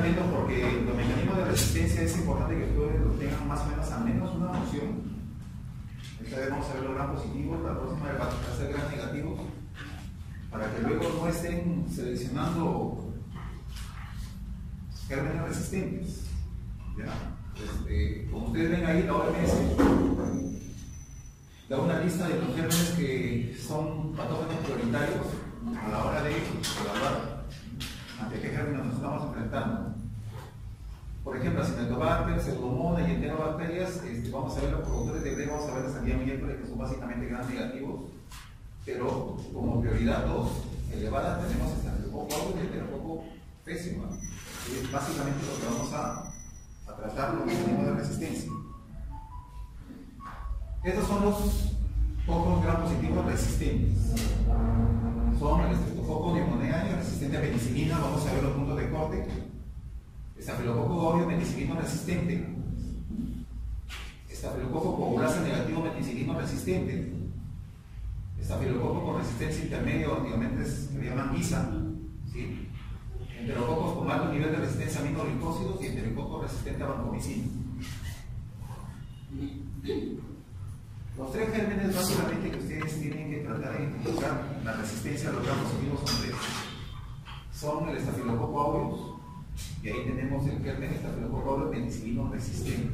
elementos porque los mecanismos de resistencia es importante que ustedes lo tengan más o menos al menos una noción. Esta vez vamos a ver los gran positivos, la próxima vez va a ser gran negativos, para que luego no estén seleccionando gérmenes resistentes. ¿Ya? Como ustedes ven ahí, la OMS da una lista de los gérmenes que son patógenos prioritarios a la hora de evaluar ante qué gérmenes nos estamos enfrentando. Por ejemplo, Acinetobacter, Pseudomonas y Enterobacterias, vamos a ver los productores de B, vamos a ver hasta el día miércoles, que son básicamente gran negativos, pero como prioridad 2 elevada tenemos Staphylococcus aureus y Enterococcus faecium. Es básicamente lo que vamos a tratar, los mecanismos de resistencia. Estos son los focos gram positivos resistentes. Son el Streptococcus pneumoniae resistente a penicilina, vamos a ver los puntos de corte. Staphylococcus aureus penicilino resistente. Staphylococcus coagulasa negativo penicilino resistente. Staphylococcus con resistencia intermedia o antiguamente que le llaman ISA. ¿Sí? Enterococos con alto nivel de resistencia a aminoglicósidos y enterococos resistente a vancomicina. Los tres gérmenes básicamente que ustedes tienen que tratar de identificar la resistencia a los gram positivos son tres. Son el Staphylococcus aureus, y ahí tenemos el germen Staphylococcus aureus penicilino resistente.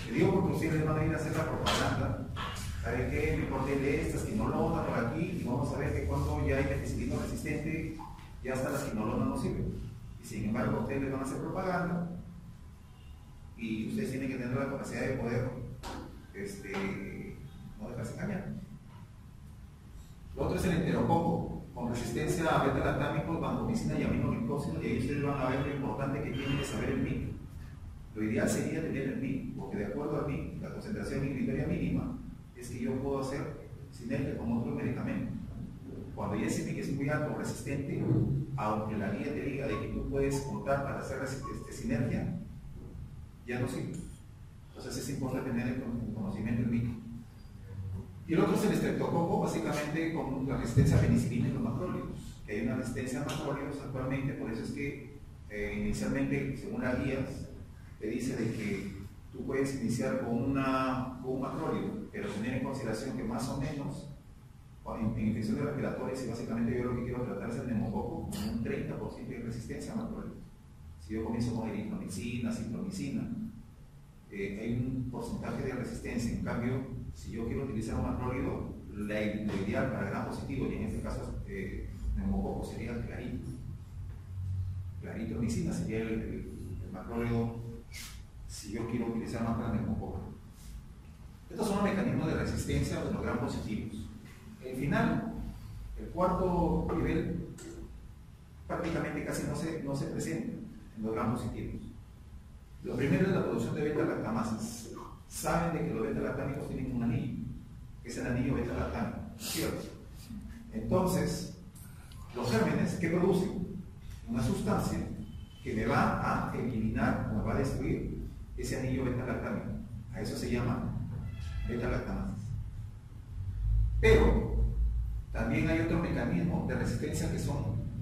Te digo porque ustedes van a ir a hacer la propaganda. ¿Sabe qué? Me corté de estas quinolonas por aquí y vamos a ver que cuando ya hay penicilino resistente, ya hasta las quinolonas no sirven. Y sin embargo, ustedes les van a hacer propaganda y ustedes tienen que tener la capacidad de poder no dejarse engañar. Lo otro es el enterococo, con resistencia a beta-lactámicos, vancomicina y aminoglicósidos, y ahí ustedes van a ver lo importante que tienen que saber el MIC. Lo ideal sería tener el MIC, porque de acuerdo al MIC, la concentración inhibitoria mínima es que yo puedo hacer sinergia con otro medicamento. Cuando ya ese MIC es muy alto, resistente, aunque la guía te diga de que tú puedes contar para hacer sinergia, ya no sirve. Entonces es importante tener el conocimiento del MIC. Y el otro es el estreptococo, básicamente con la resistencia a penicilina y los macrólidos. Que hay una resistencia a macrólidos actualmente, por eso es que inicialmente, según las guías, te dice de que tú puedes iniciar con un macrólido, pero tener en consideración que más o menos en infecciones respiratorias, y básicamente yo lo que quiero tratar es el neumococo con un 30% de resistencia a macrólidos. Si yo comienzo con eritromicina, citromicina, hay un porcentaje de resistencia. En cambio, si yo quiero utilizar un macrólido, lo ideal para gram positivo, y en este caso neumococo, sería el clarito. Claritromicina sería el macrólido si yo quiero utilizar más para neumococo. Estos son los mecanismos de resistencia de los gram positivos. El final, el cuarto nivel, prácticamente casi no se presenta en los gram positivos. Lo primero es la producción de beta-lactamasas. Saben de que los beta-lactámicos tienen un anillo, que es el anillo beta-lactámico, ¿cierto? Entonces, los gérmenes, ¿qué producen? Una sustancia que me va a eliminar, me va a destruir ese anillo beta-lactámico. A eso se llama beta-lactamasas. Pero también hay otros mecanismos de resistencia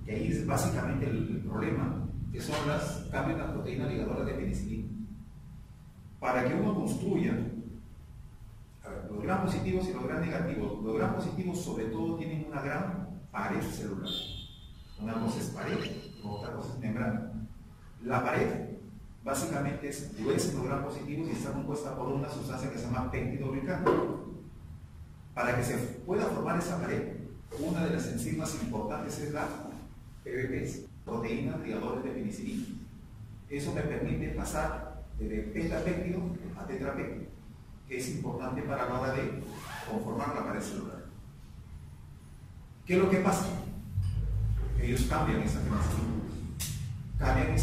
que ahí es básicamente el problema, que son los cambios en las proteínas ligadoras de penicilina. Para que uno construya los gram positivos y los gram negativos, los gram positivos sobre todo tienen una gran pared celular. Una cosa es pared, otra cosa es membrana. La pared básicamente es gruesa en los gram positivos y está compuesta por una sustancia que se llama péptidoglicano. Para que se pueda formar esa pared, una de las enzimas importantes es la PBPs, proteínas ligadoras de penicilina. Eso me permite pasar de petapéptido a tetrapéptido, que es importante para la hora de conformar la pared celular. ¿Qué es lo que pasa? Ellos cambian esa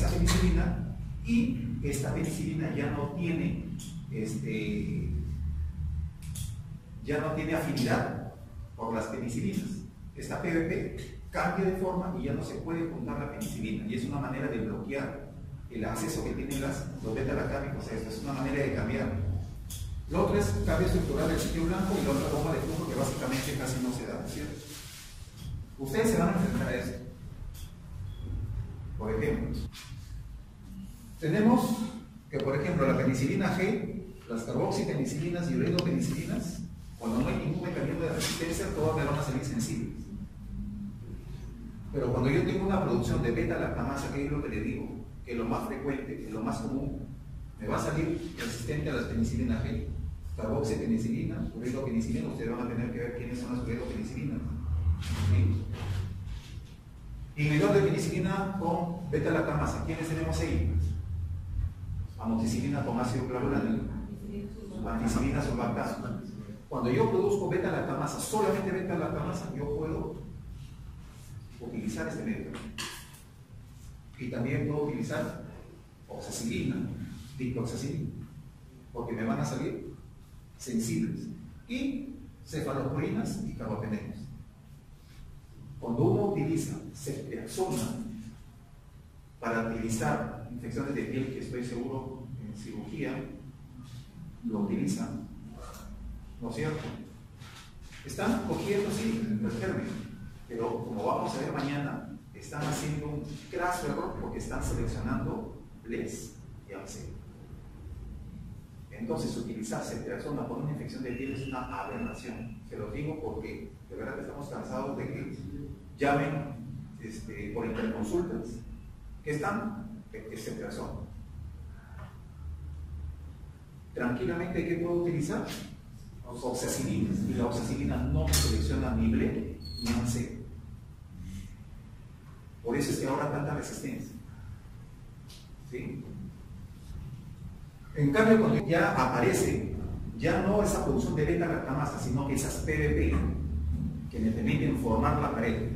penicilina, y esta penicilina ya no tiene afinidad por las penicilinas. Esta PBP cambia de forma y ya no se puede juntar la penicilina, y es una manera de bloquear el acceso que tienen los beta-lactámicos a esto. Es una manera de cambiar. Lo otro es cambio estructural del sitio blanco, y la otra bomba de flujo que básicamente casi no se da, ¿cierto? Ustedes se van a enfrentar a eso. Por ejemplo, Tenemos que, por ejemplo, la penicilina G, las carboxipenicilinas y uredopenicilinas, cuando no hay ningún mecanismo de resistencia, todas me van a salir sensibles. Pero cuando yo tengo una producción de beta-lactamasa, que es lo que le digo, que es lo más frecuente, que es lo más común, me va a salir resistente a las penicilinas G, carboxipenicilina, uredopenicilina. Ustedes van a tener que ver quiénes son las uredopenicilinas. ¿Sí? Inhibidor de penicilina con beta-lactamasa. ¿Quiénes tenemos ahí? Amoxicilina con ácido clavulano, ampicilina surfactasa. Cuando yo produzco beta-lactamasa, solamente beta-lactamasa, yo puedo utilizar este medicamento. Y también puedo utilizar oxacilina, dicloxacilina, porque me van a salir sensibles. Y cefalosporinas y carbapenemas. Cuando uno utiliza ceftriaxona para utilizar infecciones de piel, que estoy seguro en cirugía lo utilizan, ¿no es cierto? Están cogiendo, sí, el término, pero como vamos a ver mañana, están haciendo un craso error porque están seleccionando BLES y AMC. Entonces, utilizar ceftriaxona por una infección de piel es una aberración. Se lo digo porque de verdad que estamos cansados de que llamen por interconsultas que están ceftriaxona. Tranquilamente, ¿qué puedo utilizar? Oxacilinas. Y la oxacilina no selecciona ni BLE ni AMC. Por eso es que ahora tanta resistencia. ¿Sí? En cambio, cuando ya aparece, ya no esa producción de beta-lactamasa, sino que esas PDP que me permiten formar la pared,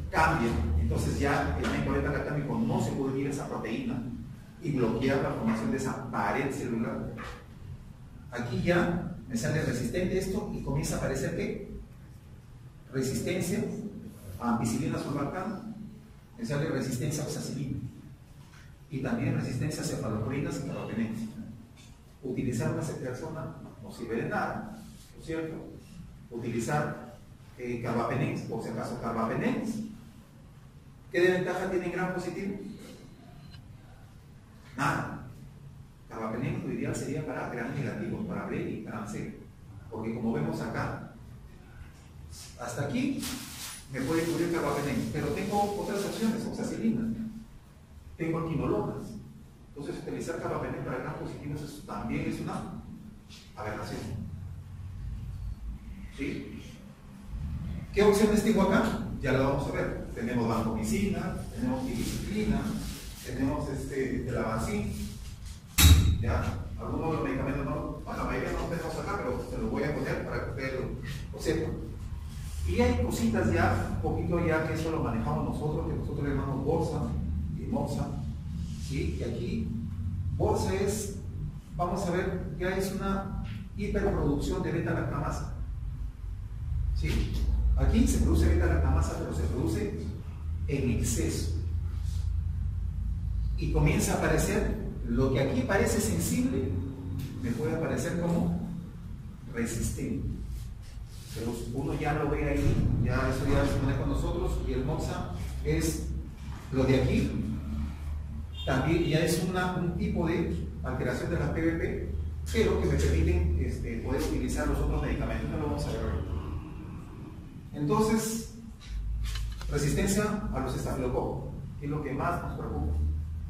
cambian. Entonces ya el medicamento beta-lactámico no se puede unir a esa proteína y bloquear la formación de esa pared celular. Aquí ya me sale resistente esto y comienza a aparecer ¿qué? Resistencia a ampicilina surfactana, me sale resistencia a oxacilina y también resistencia a cefalosporinas y carbapenemas. Utilizar una ceftriaxona no sirve de nada, ¿no es cierto? Utilizar carbapenems, por si acaso carbapenems, ¿qué desventaja tiene en gram positivo? Nada. Carbapenems lo ideal sería para gram negativos, para BLE y para AMC, porque como vemos acá, hasta aquí me puede cubrir carbapenems, pero tengo otras opciones, oxacilina, tengo quinolonas. Entonces, utilizar carbapenems para gram positivos también es una aberración. ¿Sí? ¿Qué opciones tengo acá? Ya lo vamos a ver. Tenemos vancomicina, tenemos tiliciclina, tenemos telabacin. ¿Ya? Algunos de los medicamentos no, bueno, la mayoría no los tenemos acá, pero se los voy a poner para que ustedes lo sepan. Y hay cositas ya, un poquito ya que eso lo manejamos nosotros, que nosotros le llamamos Borsa y Moxa. ¿Sí? Y aquí, Borsa es, vamos a ver, ya es una hiperproducción de beta-lactamasa. ¿Sí? Aquí se produce beta-lactamasa, pero se produce en exceso. Y comienza a aparecer lo que aquí parece sensible, me puede aparecer como resistente. Pero uno ya lo ve ahí, ya eso ya se maneja con nosotros, y el Moxa es lo de aquí. También ya es un tipo de alteración de las PVP, pero que me permiten poder utilizar los otros medicamentos. No lo vamos a ver ahora. Entonces, resistencia a los estafilococos, que es lo que más nos preocupa.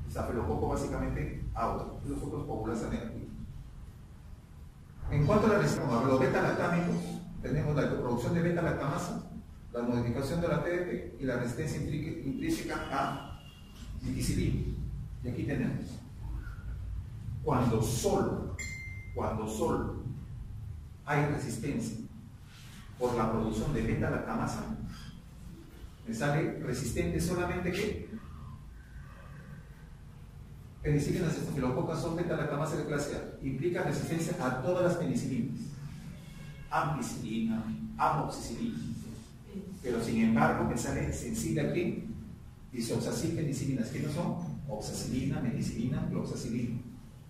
Estafilococo básicamente auto, los otros populares negativos. En cuanto a la resistencia a los beta-lactámicos, tenemos la producción de beta-lactamasa, la modificación de la PDP y la resistencia intrínseca a niticilina. Y aquí tenemos, cuando solo hay resistencia por la producción de beta-lactamasa, me sale resistente solamente ¿qué? Penicilinas estafilococas son beta-lactamasa de clase A, implica resistencia a todas las penicilinas, ampicilina, amoxicilina, pero sin embargo me sale sensible aquí, dice oxacilpenicilinas, que no son oxacilina, meticilina, cloxacilina.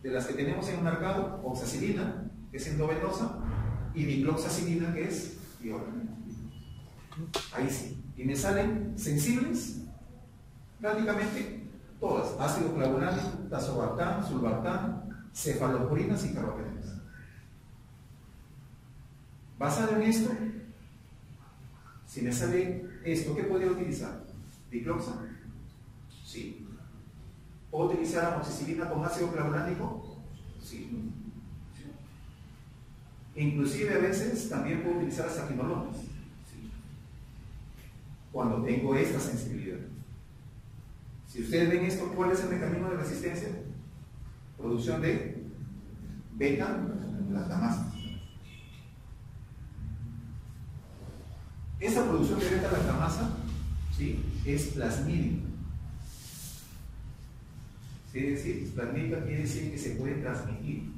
De las que tenemos en el mercado, oxacilina, que es endovenosa, y dicloxacilina, que es diorama. Ahí sí. Y me salen sensibles prácticamente todas, ácido clavulánico, tazobactam, sulbactam, cefalopurinas y carbapenemas. Basado en esto, si me sale esto, ¿qué podría utilizar? ¿Dicloxa? Sí. ¿Puedo utilizar amoxicilina con ácido clavulánico? Sí. Inclusive a veces también puedo utilizar hasta quinolones. Sí. Cuando tengo esta sensibilidad. Si ustedes ven esto, ¿cuál es el mecanismo de resistencia? Producción de beta-lactamasa. Esa producción de beta-lactamasa, ¿sí?, es plasmídica. ¿Sí? Es decir, plasmídica quiere decir que se puede transmitir.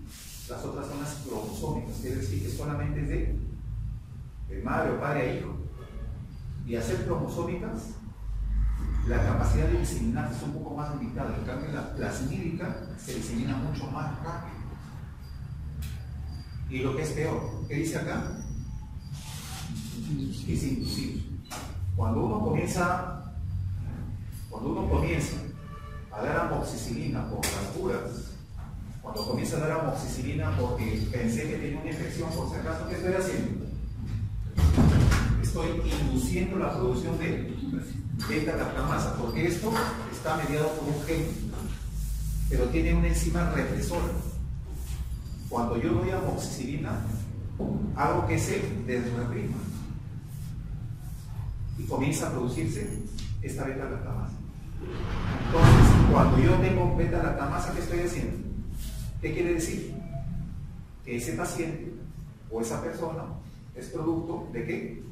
Las otras son las cromosómicas, quiere decir que solamente es de madre o padre a hijo. Y hacer cromosómicas, la capacidad de diseminarse es un poco más limitada. En cambio, la plasmídica se disemina mucho más rápido. Y lo que es peor, ¿qué dice acá? Es inducible. Cuando uno comienza a dar amoxicilina por las puras, cuando comienza a dar amoxicilina porque pensé que tenía una infección, por si acaso, ¿qué estoy haciendo? Estoy induciendo la producción de beta-lactamasa, porque esto está mediado por un gen, pero tiene una enzima represora. Cuando yo doy amoxicilina, hago que se desreprima y comienza a producirse esta beta-lactamasa. Entonces, cuando yo tengo beta-lactamasa, ¿qué estoy haciendo? ¿Qué quiere decir? Que ese paciente o esa persona es producto ¿de qué?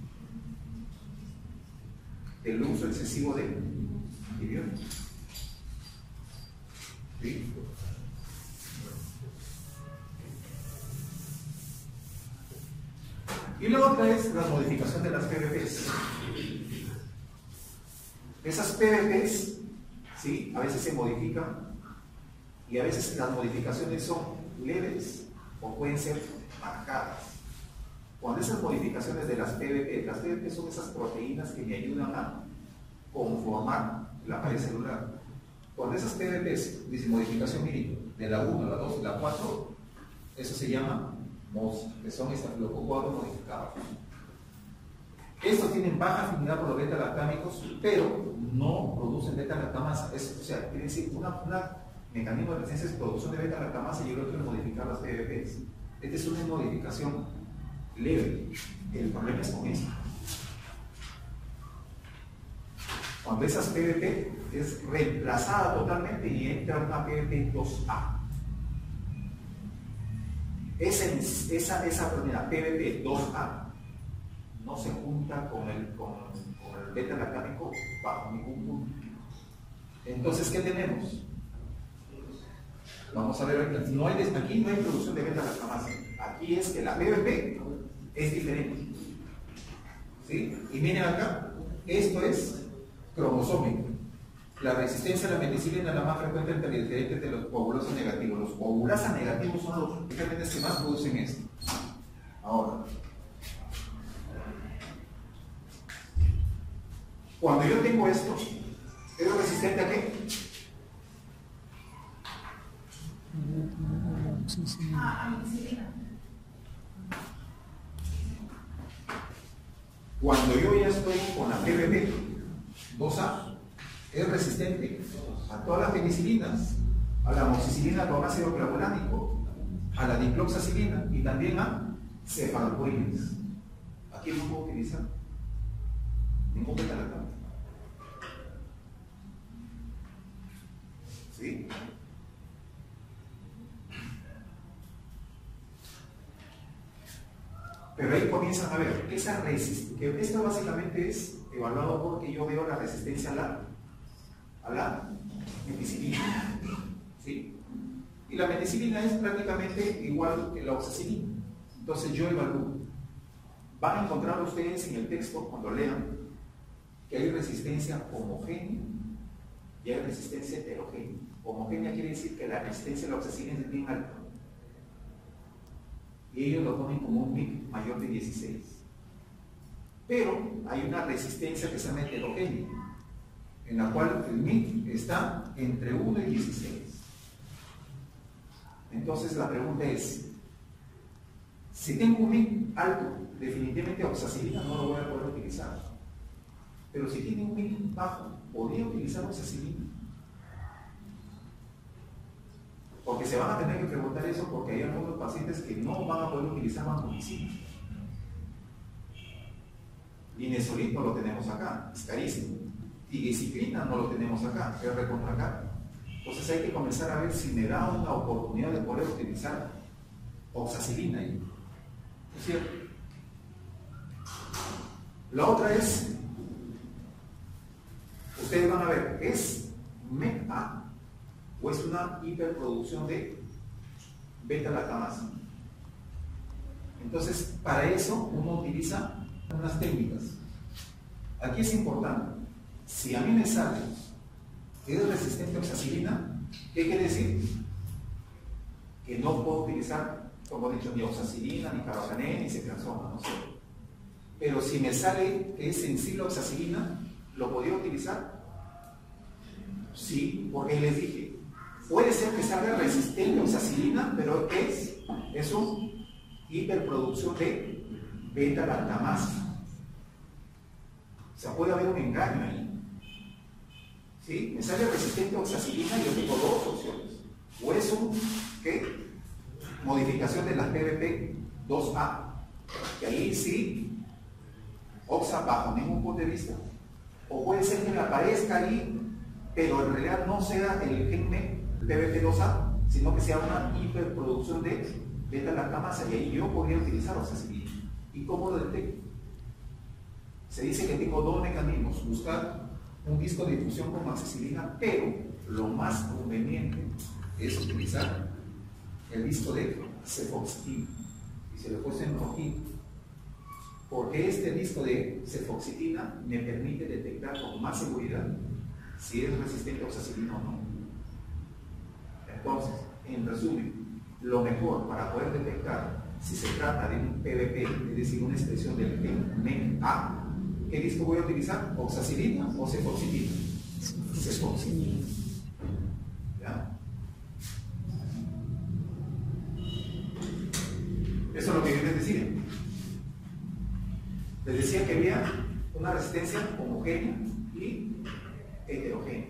Del uso excesivo de antibióticos. ¿Sí? Y la otra es la modificación de las PBPs. Esas PBPs, ¿sí?, a veces se modifican y a veces las modificaciones son leves o pueden ser marcadas. Cuando esas modificaciones de las PBP son esas proteínas que me ayudan a conformar la pared celular. Cuando esas PBPs, dice modificación mínima, de la 1, la 2 y la 4, eso se llama MOS, que son estafilococcus modificados. Estos tienen baja afinidad por los beta-lactámicos, pero no producen beta-lactamasa. O sea, quiere decir, un mecanismo de resistencia es producción de beta-lactamasa y el otro es modificar las PBPs. Esta es una modificación leve. El problema es con esto. Cuando esas PBP es reemplazada totalmente y entra una PBP 2A. Esa proteína PBP 2A no se junta con el beta-lactámico bajo ningún punto. Entonces, ¿qué tenemos? Vamos a ver, aquí no hay producción de beta-lactamasa. Aquí es que la PBP es diferente. ¿Sí? Y miren acá, esto es cromosómico. La resistencia a la penicilina es la más frecuente entre los diferentes de los coagulasa negativos. Los coagulasa negativos son los genes que más producen esto. Ahora, cuando yo tengo esto, ¿es resistente a qué? Amoxicilina. Cuando yo ya estoy con la PBP 2A, es resistente a todas las penicilinas, a la amoxicilina con ácido clavulánico, a la dicloxacilina y también a cefalopurinas. Aquí no puedo utilizar ningún beta-lactámico. ¿Sí? Pero ahí comienzan a ver que esa resistencia, que esto básicamente es evaluado porque yo veo la resistencia a la penicilina. ¿Sí? Y la penicilina es prácticamente igual que la oxacilina. Entonces yo evalúo. Van a encontrar ustedes en el texto, cuando lean, que hay resistencia homogénea y hay resistencia heterogénea. Homogénea quiere decir que la resistencia a la oxacilina es bien alta. Y ellos lo ponen como un PIC mayor de 16. Pero hay una resistencia que se llama heterogénea. en la cual el MIC está entre 1 y 16. Entonces la pregunta es, si tengo un MIC alto, definitivamente oxacilina no lo voy a poder utilizar. Pero si tiene un MIC bajo, ¿podría utilizar oxacilina? Porque se van a tener que preguntar eso porque hay algunos pacientes que no van a poder utilizar vancomicina. Linezolid no lo tenemos acá, es carísimo. Tigecyclina no lo tenemos acá, R contra acá. Entonces hay que comenzar a ver si me da una oportunidad de poder utilizar oxacilina ahí. ¿No es cierto? La otra es, ustedes van a ver, ¿es MECA o es una hiperproducción de beta-lactamasa? Entonces, para eso uno utiliza unas técnicas. Aquí es importante, si a mí me sale que es resistente a oxacilina, ¿qué quiere decir? Que no puedo utilizar, como he dicho, ni oxacilina, ni carbapenem, ni ceftriaxona, no sé. Pero si me sale que es sensible a oxacilina, ¿lo podría utilizar? Sí, porque les dije, puede ser que salga resistente a oxacilina, pero es una hiperproducción de beta-lactamasa. O sea, puede haber un engaño ahí. ¿Sí? Me sale resistente a oxacilina y yo tengo dos opciones. O es modificación de las PBP2A, que ahí sí, oxa bajo ningún punto de vista. O puede ser que me aparezca ahí, pero en realidad no sea el gen PBP2A, sino que sea una hiperproducción de beta-lactamasa, y ahí yo podría utilizar oxacilina. ¿Y cómo lo detecto? Se dice que tengo dos mecanismos: buscar un disco de difusión con oxacilina, pero lo más conveniente es utilizar el disco de cefoxitina, y se lo puse en rojito, porque este disco de cefoxitina me permite detectar con más seguridad si es resistente a oxacilina o no. Entonces, en resumen, lo mejor para poder detectar si se trata de un PBP, es decir, una expresión del gen MECA, ¿qué disco voy a utilizar? ¿Oxacilina o cefoxitina? Cefoxitina. ¿Ya? Eso es lo que yo les decía. Les decía que había una resistencia homogénea y heterogénea.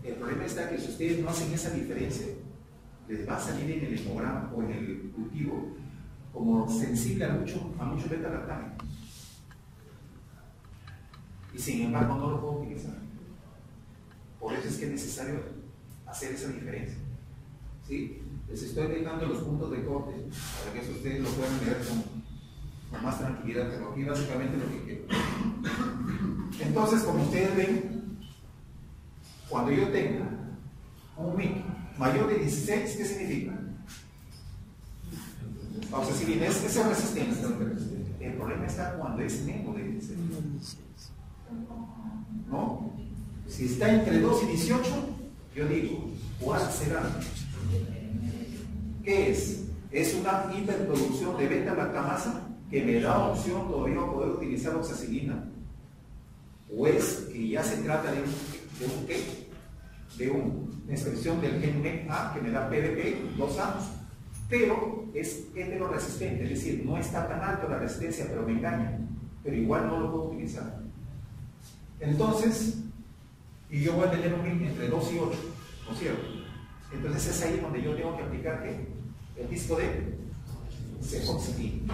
El problema está que si ustedes no hacen esa diferencia, les va a salir en el hemograma o en el cultivo como sensible a mucho beta-lactámico. Y sin embargo no lo puedo utilizar. Por eso es que es necesario hacer esa diferencia. ¿Sí? Les estoy dejando los puntos de corte para que eso ustedes lo puedan leer con más tranquilidad, pero aquí básicamente lo que quiero. Entonces, como ustedes ven, cuando yo tenga un MIC mayor de 16, ¿qué significa? Oxacilina es resistencia. El problema está cuando es menos de 16. ¿No? Si está entre 2 y 18, yo digo, ¿cuál será? ¿Qué es? Es una hiperproducción de beta-lactamasa que me da opción todavía a poder utilizar oxacilina. O es que ya se trata de una expresión del gen MECA que me da PBP2A, pero es heteroresistente, es decir, no está tan alto la resistencia, pero me engaña, pero igual no lo puedo utilizar. Entonces, y yo voy a tener un MIC entre 2 y 8, ¿no es cierto? Entonces es ahí donde yo tengo que aplicar el disco de cefoxitina.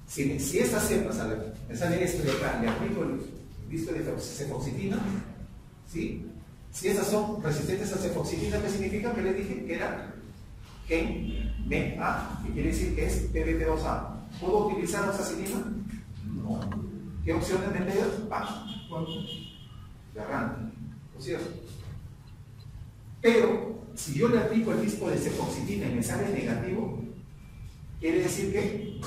Si estas cepas, me sale esto de acá, le aplico el disco de cefoxitina, ¿sí? Si esas son resistentes a cefoxitina, ¿qué significa? Que les dije que era gen MECA, que quiere decir que es PBP2A. ¿Puedo utilizar oxacilina? No. ¿Qué opciones me quedan? De arranque, ¿no es cierto? Pero si yo le aplico el disco de cefoxitina y me sale negativo, quiere decir que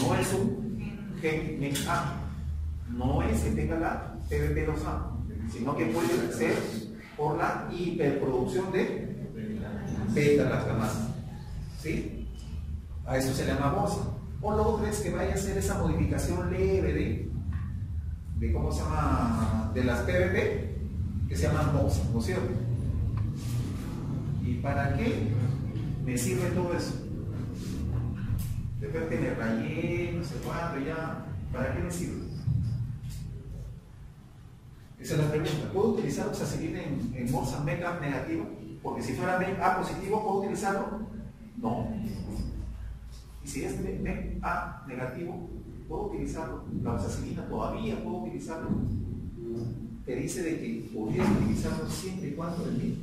no es un gen MECA, no es que tenga la PBP2A, sino que puede ser por la hiperproducción de beta-lactamasa. ¿Sí? A eso se le llama BOSA. O lo otro es que vaya a hacer esa modificación leve ¿cómo se llama? De las PVP, que se llaman MOXA, ¿no es cierto? ¿Y para qué me sirve todo eso? Después que me rayé, no sé cuánto, ya, ¿para qué me sirve? Esa es la pregunta. ¿Puedo utilizar oxacilina en MOXA MEC-A negativo? Porque si fuera MEC-A positivo, ¿puedo utilizarlo? No. Y si es MEC-A negativo, ¿puedo utilizarlo? La oxacilina todavía puedo utilizarlo. Te dice de que podrías utilizarlo siempre y cuando el MIC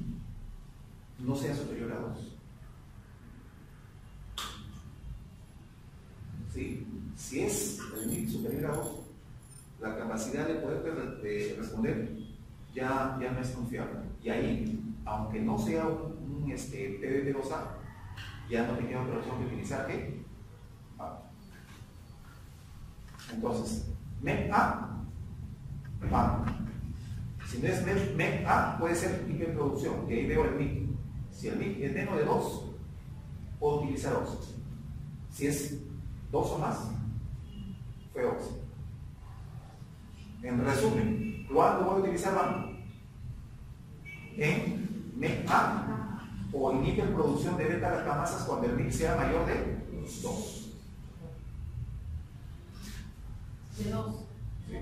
no sea superior a 2. ¿Sí? Si es el MIC superior a 2, la capacidad de poder responder ya no es confiable. Y ahí, aunque no sea un PVP2A, ya no te queda otra opción de utilizar ¿qué? A. Entonces, MEC-A, A. Si no es MEC-A, puede ser hiperproducción, y ahí veo el MIC. Si el MIC es menos de 2, puedo utilizar oxi. Si es 2 o más, fue oxi. En resumen, ¿cuándo voy a utilizar banco? En MEC-A o en hiperproducción de beta-lactamasas cuando el MIC sea mayor de 2. De 2. Sí.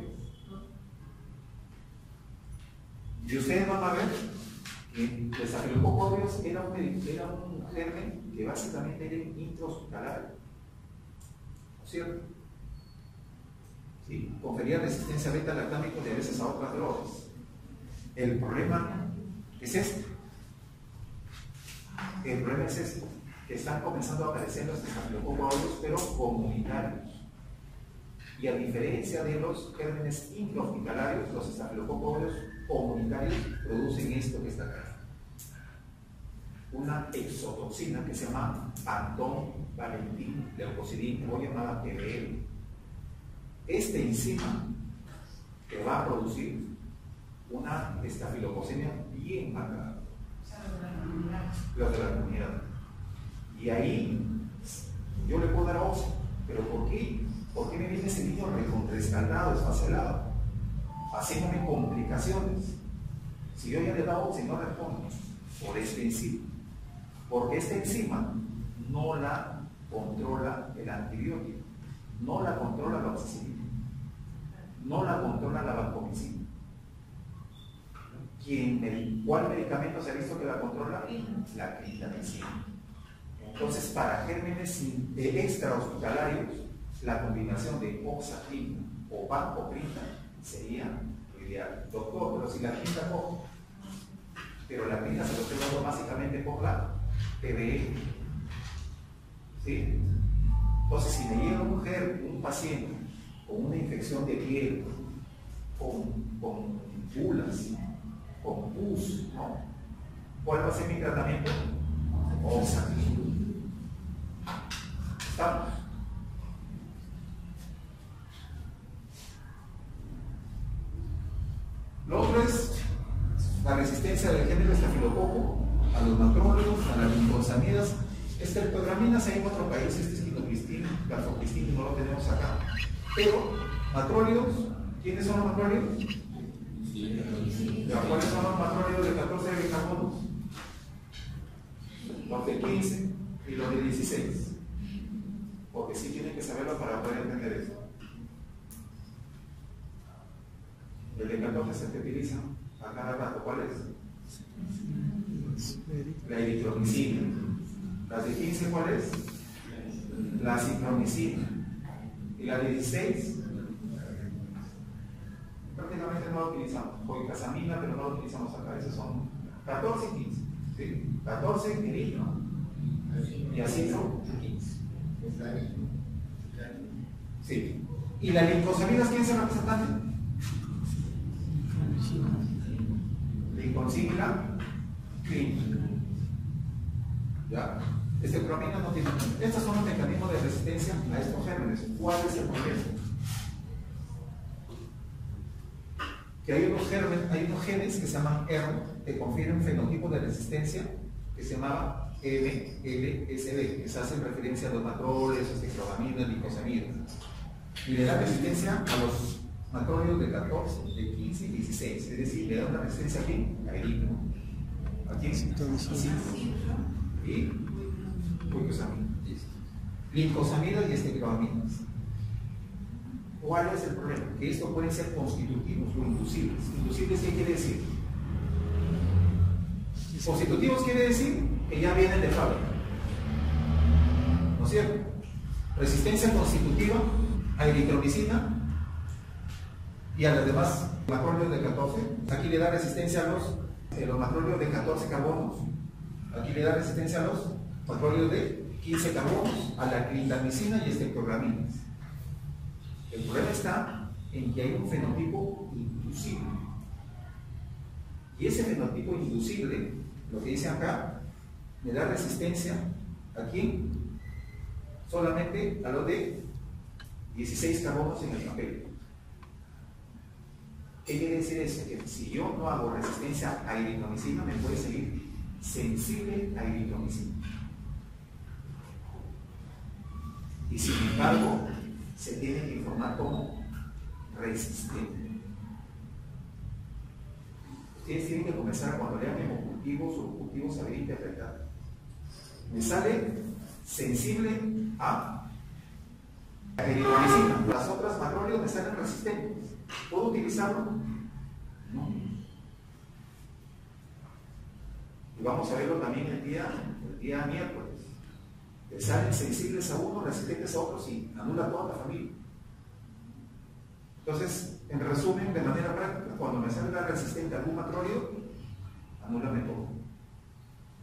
Y ustedes van a ver que el Staphylococcus aureus era un germen que básicamente era intrahospitalario, ¿no es cierto? ¿Sí? Confería resistencia beta-lactámica y a veces a otras drogas. El problema es este. El problema es este, que están comenzando a aparecer los Staphylococcus aureus, pero comunitarios. Y a diferencia de los gérmenes intrahospitalarios, los Staphylococcus aureus comunitarios producen esto que está acá. Una exotoxina que se llama Anton Valentin leucocidina, o llamada PBL. Este enzima que va a producir una estafilococemia bien marcada. Los de la comunidad. Y ahí yo le puedo dar oxi, pero ¿por qué? ¿Por qué me viene ese niño recontraescaldado, esfacelado, haciéndome complicaciones? Si yo ya le he dado oxi, no responde por este enzima. Porque esta enzima no la controla el antibiótico, no la controla la oxacilina, no la controla la vancomicina. ¿Cuál medicamento se ha visto que la controla? La clindamicina. Entonces, para gérmenes extrahospitalarios, la combinación de oxaclina o vancomicina sería lo ideal. Doctor, pero si la clinda no, pero la clinda se lo estoy dando básicamente por la PBL. ¿Sí? Entonces, si me llega un paciente con una infección de piel, con bulas, con pus, ¿no? ¿Cuál va a ser mi tratamiento? Oxaclina. ¿Estamos? Lo otro es la resistencia del género estafilococo a los macrólidos, a las linfosamidas. Estreptograminas hay en otro país, este es quinocristina, garfocristina, no lo tenemos acá. Pero, macrólidos, ¿quiénes son los macrólidos? ¿Cuáles son los macrólidos de 14 de bicarbonos? Los de 15 y los de 16. Porque sí tienen que saberlo para poder entender esto. El de 14 se te utiliza a cada rato. ¿Cuál es? La eritromicina. ¿Las de 15 cuál es? La cipromicina. ¿Y la de 16? Prácticamente no la utilizamos. Coicasamina, pero no la utilizamos acá. Esos son 14 y 15. ¿Sí? 14 en el y así son 15. Sí. ¿Y las linfosamidas quién es el representante? Linfosina clínica. ¿Ya? Estreptomina no tiene. Estos son los mecanismos de resistencia a estos gérmenes. ¿Cuál es el problema? Que hay unos genes que se llaman ERN que confieren un fenotipo de resistencia que se llamaba MLSD, que se hacen referencia a los macrólidos, estreptomina, linfosamidas. Y le da resistencia a los macróleos de 14, de 15 y 16. Es decir, le da una resistencia aquí, a eritre. Aquí, y glucosamina. Glicosamina y estequioaminas. ¿Cuál es el problema? Que esto pueden ser constitutivos o inducibles. ¿Inducibles qué quiere decir? Constitutivos quiere decir que ya vienen de fábrica. ¿No es cierto? Resistencia constitutiva a eritromicina y a las demás macróleos de 14. Aquí le da resistencia a los macróleos de 14 carbonos. Aquí le da resistencia a los macróleos de 15 carbonos, a la clindamicina y estequioaminas. El problema está en que hay un fenotipo inducible. Y ese fenotipo inducible, lo que dice acá, le da resistencia aquí solamente a los de 16 carbonos en el papel. ¿Qué quiere decir eso? Que si yo no hago resistencia a eritromicina, me puede salir sensible a eritromicina. Y sin embargo, se tiene que informar como resistente. Ustedes tienen que comenzar cuando lean cultivos a ver interpretar. Me sale sensible a eritromicina. Las otras macróleos me salen resistentes. ¿Puedo utilizarlo? No. Y vamos a verlo también el día miércoles. Me salen sensibles a uno, resistentes a otros y anula toda la familia. Entonces, en resumen, de manera práctica, cuando me salga resistente a algún macróleo, anúlame todo.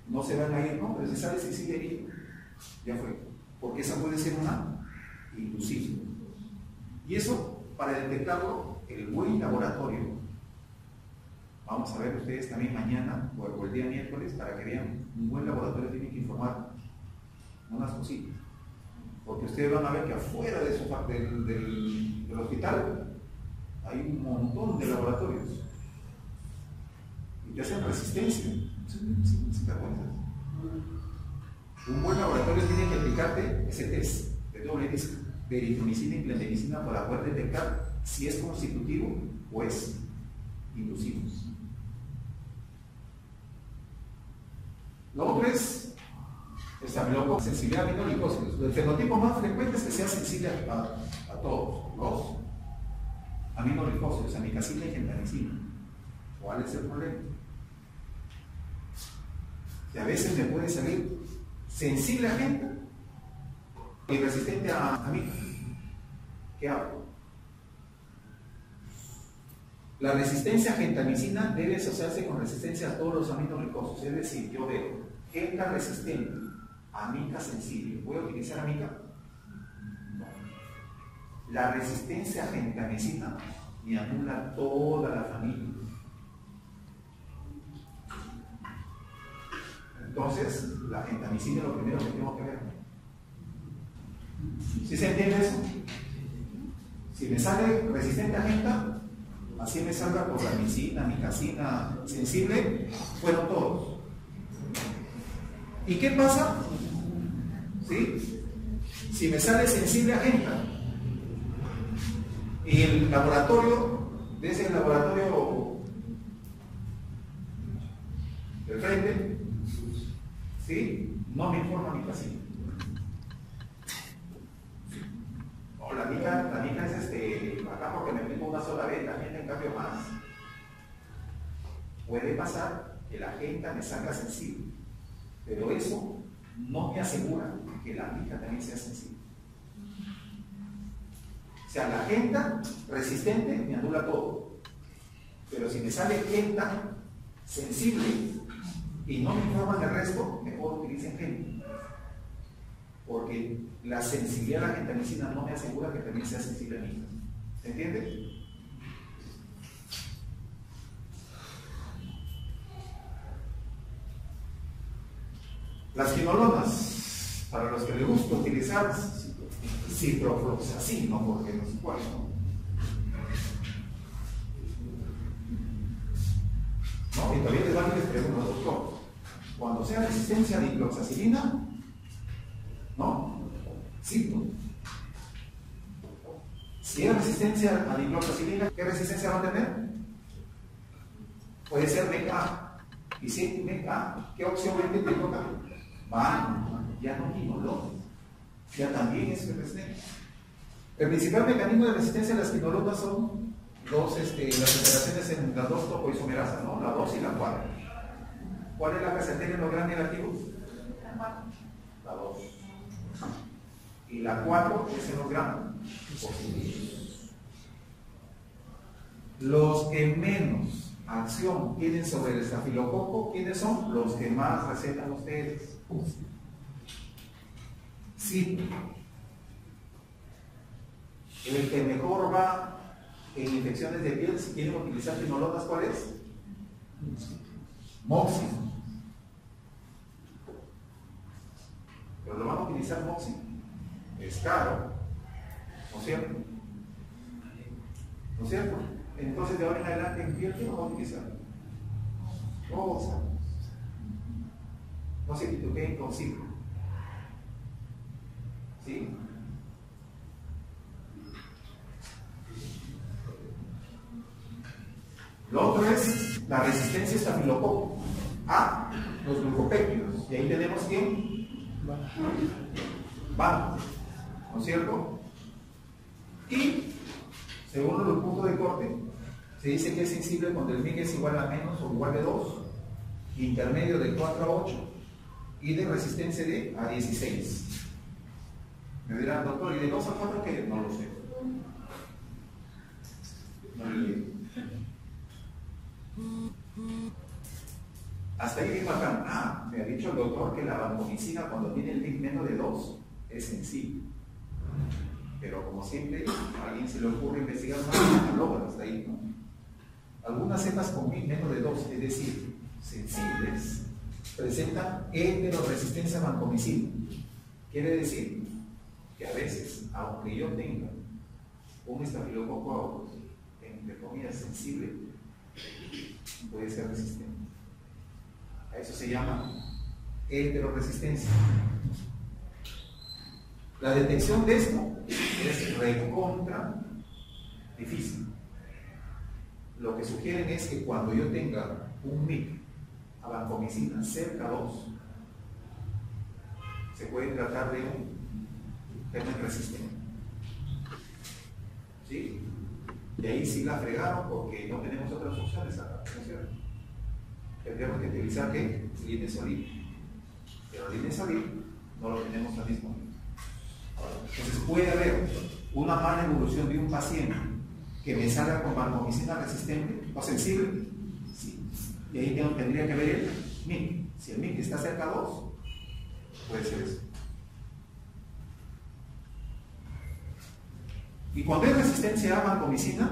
No se van a ir, no, pero si sale sensible ahí, ya fue. Porque esa puede ser una inducible. Y eso, para detectarlo, el buen laboratorio, vamos a ver ustedes también mañana o el día miércoles, para que vean, un buen laboratorio tiene que informar unas cositas. Porque ustedes van a ver que afuera de del hospital hay un montón de laboratorios y te hacen resistencia. ¿Sí te acuerdas? Un buen laboratorio tiene que aplicarte ese test de doble disco de eritromicina y clindamicina para poder detectar si es constitutivo o es inducivo. Lo otro es estafilococcus, sensibilidad a aminoglicósidos. El fenotipo más frecuente es que sea sensible a todos los aminoglicósidos, amicacina y gentamicina. ¿Cuál es el problema? Que a veces me puede salir sensible a genta y resistente a amica. ¿Qué hago? La resistencia a gentamicina debe asociarse con resistencia a todos los aminoglicósidos. Es decir, yo veo genta resistente, amica sensible. ¿Voy a utilizar amica? No. La resistencia a gentamicina me anula toda la familia. Entonces, la gentamicina es lo primero que tengo que ver. ¿Sí se entiende eso? Si me sale resistente a genta, así me salga por la amicina, amicacina, sensible, fueron todos. ¿Y qué pasa? ¿Sí? Si me sale sensible a genta y el laboratorio, desde el laboratorio del frente, ¿sí? No me informa amicacina. La mica es acá porque me aplico una sola vez, la genta en cambio más. Puede pasar que la genta me salga sensible, pero eso no me asegura que la mica también sea sensible. O sea, la genta resistente me anula todo, pero si me sale genta sensible y no me informan el resto, mejor utilicen genta. Porque la sensibilidad a la gentamicina no me asegura que también sea sensible a mí. ¿Se entiende? Las quinolonas, para los que les gusta utilizar ciprofloxacino, porque no sé cuál, ¿no? Y todavía les van y les pregunto, doctor, cuando sea resistencia a dicloxacilina, ¿no? Si es resistencia a diclofosfilina, ¿qué resistencia va a tener? Puede ser MECA. Y si MECA, ¿qué opción vende te toca? Ya no quinolones. Ya también es resistente. El principal mecanismo de resistencia a las quinolonas son las alteraciones en las dos topoisomerasas, ¿no? La 2 y la 4. ¿Cuál es la que se tiene en los gran negativos? La 2. Y la 4 es en los gran positivos. Los que menos acción tienen sobre el estafilococo, ¿quiénes son? Los que más recetan ustedes. Sí. El que mejor va en infecciones de piel, si quieren utilizar quinolonas, ¿cuál es? Moxi. Pero lo van a utilizar Moxi. Es caro. ¿No es cierto? ¿No es cierto? Entonces de ahora en adelante en piel, ¿qué vamos a utilizar? Rosa. No se tituben consigo. ¿Sí? Lo otro es la resistencia a estafilococo a los glucopéptidos. Y ahí tenemos que van, ¿no es cierto? Y según los puntos de corte, se dice que es sensible cuando el MIG es igual a menos o igual de 2, intermedio de 4 a 8 y de resistencia de a 16. Me dirán, doctor, ¿y de 2 a 4 qué? No lo sé. No lo leo. Hasta ahí mismo acá, me ha dicho el doctor que la vancomicina cuando tiene el MIG menos de 2 es sensible. Pero como siempre, a alguien se le ocurre investigar más, lo logra hasta ahí, ¿no? Algunas cepas con MIG menos de 2, es decir, sensibles, presentan heteroresistencia a vancomicina. Quiere decir que a veces, aunque yo tenga un estafilococo, entre comillas, sensible, puede ser resistente. A eso se llama heteroresistencia. La detección de esto es recontra difícil. Lo que sugieren es que cuando yo tenga un MIG a vancomicina cerca 2, se puede tratar de un germen resistente. ¿Sí? Y ahí sí la fregaron porque no tenemos otras opciones acá, ¿no es cierto? Tendríamos que utilizar ¿qué? Linezolid. Pero linezolid no lo tenemos al mismo tiempo. Entonces puede haber una mala evolución de un paciente que me salga con vancomicina resistente o sensible. Sí. Y ahí tendría que ver el MIG. Si el MIG está cerca a 2, puede ser eso. Y cuando hay resistencia a vancomicina,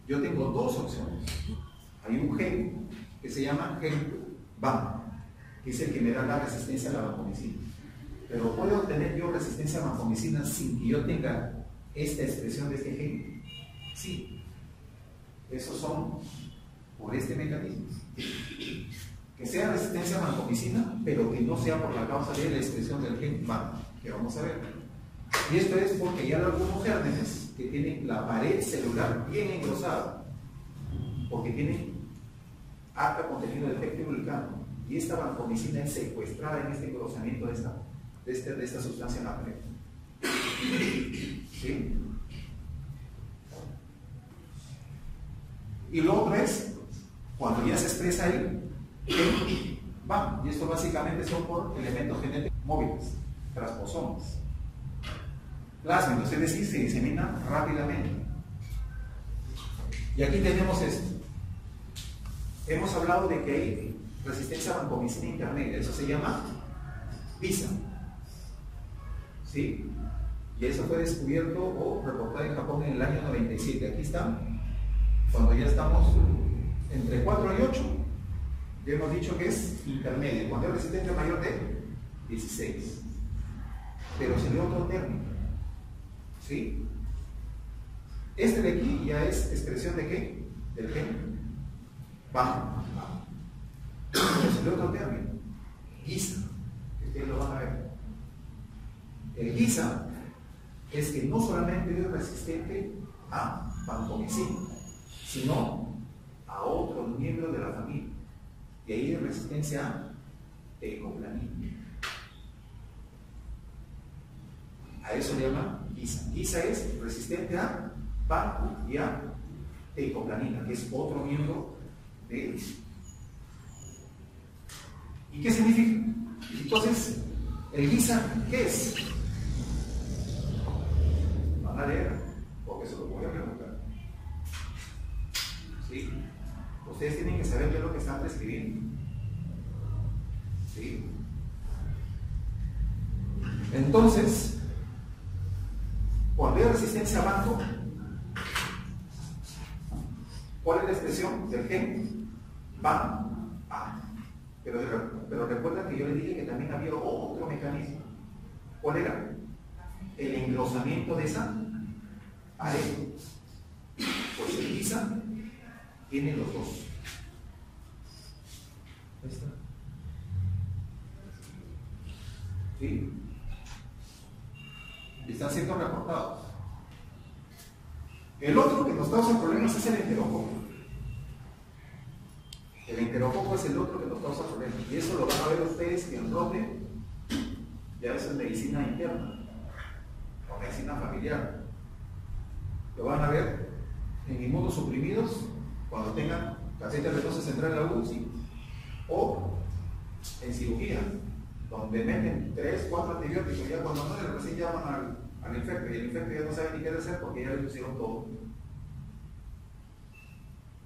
yo tengo dos opciones. Hay un gen que se llama gen VAM, que es el que me da la resistencia a la vancomicina. Pero ¿puedo obtener yo resistencia a vancomicina sin que yo tenga esta expresión de este gen? Sí. Esos son por este mecanismo. Que sea resistencia a vancomicina, pero que no sea por la causa de la expresión del gen VAM, que vamos a ver. Y esto es porque ya hay algunos gérmenes que tienen la pared celular bien engrosada, porque tienen alto contenido de péptido glicano, y esta vancomicina es secuestrada en este engrosamiento de esta sustancia en la pared. ¿Sí? Y lo otro es cuando ya se expresa el VAM, y esto básicamente son por elementos genéticos móviles, transposomas. Plásmidos, es decir, se disemina rápidamente. Y aquí tenemos esto. Hemos hablado de que hay resistencia a vancomicina intermedia, eso se llama VISA. ¿Sí? Y eso fue descubierto o reportado en Japón en el año 97. Aquí está, cuando ya estamos entre 4 y 8, ya hemos dicho que es intermedia. Cuando hay resistencia mayor de 16. Pero se dio otro término. ¿Sí? Este de aquí ya es expresión de qué? Del gen bajo. Pero es el otro término, GISA. Ustedes lo van a ver. El GISA es que no solamente es resistente a vancomicina, sino a otros miembros de la familia. Y ahí es resistencia a teicoplanin. A eso le llaman GISA. GISA es resistente a vanco y a teicoplanina, que es otro miembro de él. ¿Y qué significa? Entonces, el GISA, ¿qué es? Van a leer, porque se lo voy a preguntar. ¿Sí? Ustedes tienen que saber qué es lo que están prescribiendo. ¿Sí? Entonces, cuando hay resistencia a vanco, ¿cuál es la expresión del gen? Van a. Pero recuerda que yo les dije que también había otro mecanismo. ¿Cuál era? El engrosamiento de esa pared. Pues el GISA tiene los dos. Ahí está. ¿Sí? Están siendo reportados. El otro que nos causa problemas es el enterococo. El enterococo es el otro que nos causa problemas. Y eso lo van a ver ustedes en ROTE, ya eso es medicina interna o medicina familiar. Lo van a ver en inmunosuprimidos cuando tengan catéter venoso central en la UCI o en cirugía, donde meten 3, 4 antibióticos, ya cuando no recién llaman al infecto y el infecto ya no sabe ni qué hacer porque ya le pusieron todo.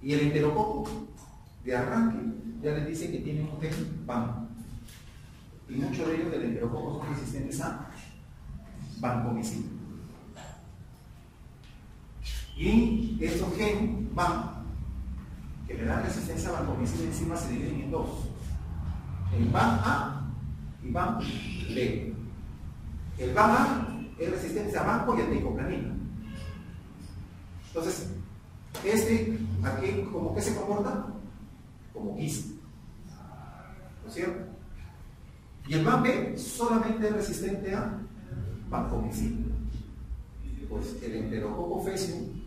Y el enterococo de arranque ya les dice que tiene un gen VAN, y muchos de ellos del enterococo son resistentes a vancomicina. Y estos gen VAN que le dan resistencia a vancomicina encima se dividen en dos: en VAN A y VAN B. El VAN A es resistente a vanco y a teicoplanina. Entonces, aquí, ¿cómo que se comporta? Como GISA, ¿no es cierto? Y el VAN B solamente es resistente a vancomicina. Pues el enterococo faecium,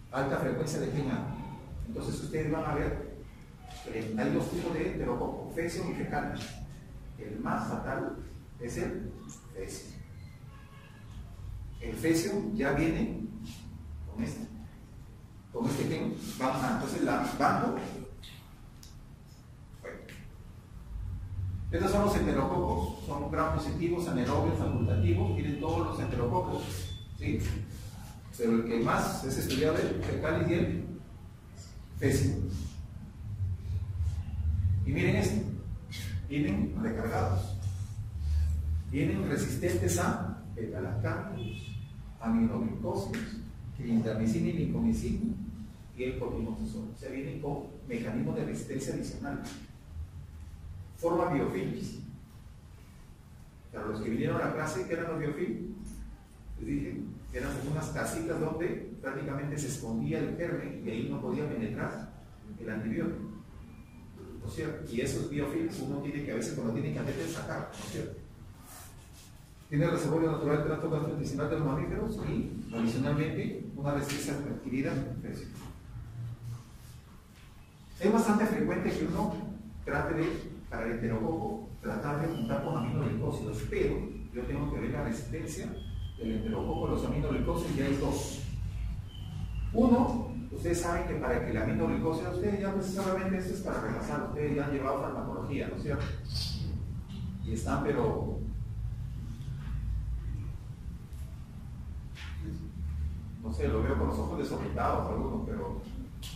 alta frecuencia de gen A. Entonces ustedes van a ver que hay dos tipos de enterococo, faecium y fecal. El más fatal es el faecium. El faecium ya viene con este gen VAN A. Entonces la vanco. Estos son los enterococos, son gram positivos, anaerobios, facultativos, tienen todos los enterococos, ¿sí? Pero el que más es estudiado es el fecalis y el faecium. Y miren esto, vienen recargados, vienen resistentes a beta-lactanos, aminoglucósidos, clindamicina y lincomicina y el corticosteroide. O sea, vienen con mecanismos de resistencia adicional. Forma biofilms. Para los que vinieron a la clase, ¿qué eran los biofilms? Les dije, eran unas casitas donde prácticamente se escondía el germen y ahí no podía penetrar el antibiótico, ¿no es cierto? Y esos biofilms uno tiene que, a veces cuando tiene que meter, sacar, ¿no es cierto? Tiene el reservorio natural de tracto gastrointestinal de los mamíferos y adicionalmente una resistencia adquirida en infección. Es bastante frecuente que uno trate de, para el enterococo, tratar de juntar con aminoglicósidos, pero yo tengo que ver la resistencia del enterococo a los aminoglicósidos, y hay dos. Uno, ustedes saben que para que el aminoglicósido, ustedes ya precisamente esto es para repasar, ustedes ya han llevado farmacología, ¿no es cierto? Y están, pero no sé, lo veo con los ojos desorbitados algunos, pero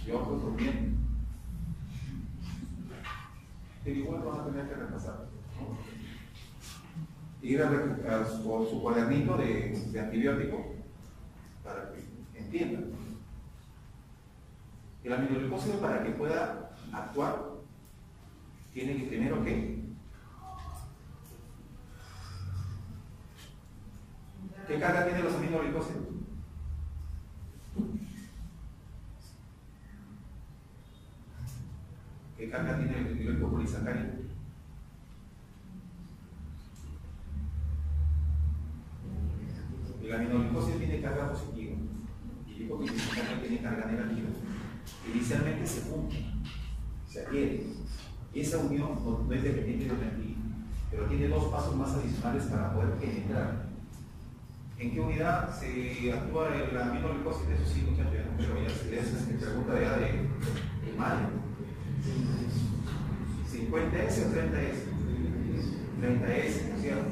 yo otros durmiendo. Pero igual van a tener que repasar, ¿no? Ir a su cuadernito de antibiótico para que entiendan. El aminoglicósido, para que pueda actuar, tiene que primero ¿qué? ¿Qué carga tienen los aminoglicósidos? ¿Qué carga tiene el glicopolisacárido? El esa unión no es dependiente de aquí, pero tiene dos pasos más adicionales para poder penetrar. ¿En qué unidad se actúa la aminoglucosa? Eso sí, muchachos, pero ya se les pregunta ya de mayo. 50S o 30S. 30S, ¿no es cierto?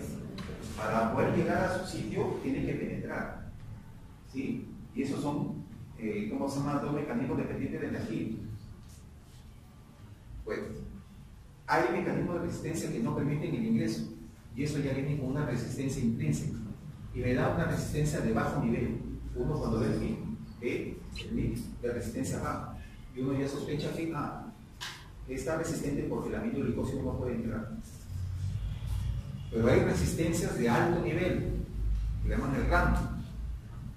Para poder llegar a su sitio tiene que penetrar, ¿sí? Y esos son, ¿cómo se llama? Dos mecanismos dependientes de energía. Pues, hay mecanismos de resistencia que no permiten el ingreso, y eso ya viene con una resistencia intrínseca, y me da una resistencia de bajo nivel. Uno cuando ve el mix de resistencia baja, y uno ya sospecha que está resistente porque el aminoglucósido no puede entrar. Pero hay resistencias de alto nivel, que llaman el rango.